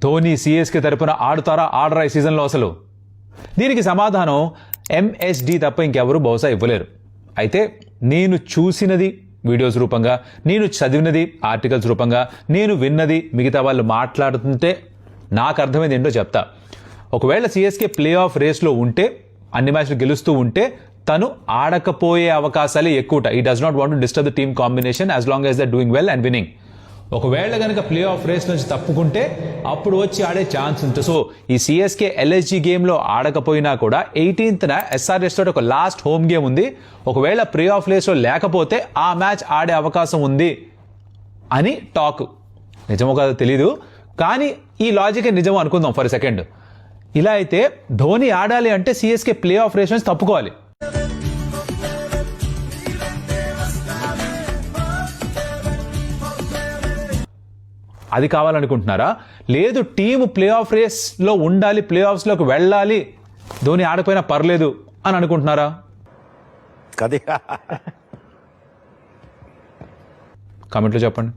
Dhoni CSK తరపున ఆడుతారా ఆడరా ఈ సీజన్లో అసలు? దీనికి సమాధానం ఎంఎస్డి తప్ప ఇంకెవరు బహుశా ఇవ్వలేరు. అయితే నేను చూసినది వీడియోస్ రూపంగా, నేను చదివినది ఆర్టికల్స్ రూపంగా, నేను విన్నది మిగతా వాళ్ళు మాట్లాడుతుంటే నాకు అర్థమైంది ఏంటో చెప్తా. ఒకవేళ సిఎస్కే ప్లే ఆఫ్ రేస్లో ఉంటే, అన్ని మ్యాచ్లు గెలుస్తూ ఉంటే తను ఆడకపోయే అవకాశాలే ఎక్కువ. ఈ does not want to disturb the team combination as long as the doing well and winnowing. ఒకవేళ కనుక ప్లే ఆఫ్ రేస్ నుంచి తప్పుకుంటే అప్పుడు వచ్చి ఆడే ఛాన్స్ ఉంటుంది. సో ఈ సిఎస్కే ఎల్ఎస్జీ గేమ్లో ఆడకపోయినా కూడా 18th ఎస్ఆర్ఎస్ తోటి ఒక లాస్ట్ హోమ్ గేమ్ ఉంది. ఒకవేళ ప్లే ఆఫ్ రేస్లో లేకపోతే ఆ మ్యాచ్ ఆడే అవకాశం ఉంది అని టాక్. నిజమో కాదో తెలీదు, కానీ ఈ లాజికే నిజం అనుకుందాం ఫర్ సెకండ్. ఇలా అయితే ధోని ఆడాలి అంటే సిఎస్కే ప్లే ఆఫ్ రేస్ నుంచి తప్పుకోవాలి. అది కావాలనుకుంటున్నారా? లేదు, టీము ప్లే ఆఫ్ రేస్లో ఉండాలి, ప్లే ఆఫ్స్లోకి వెళ్ళాలి, ధోని ఆడపోయినా పర్లేదు అని అనుకుంటున్నారా? కామెంట్లో చెప్పండి.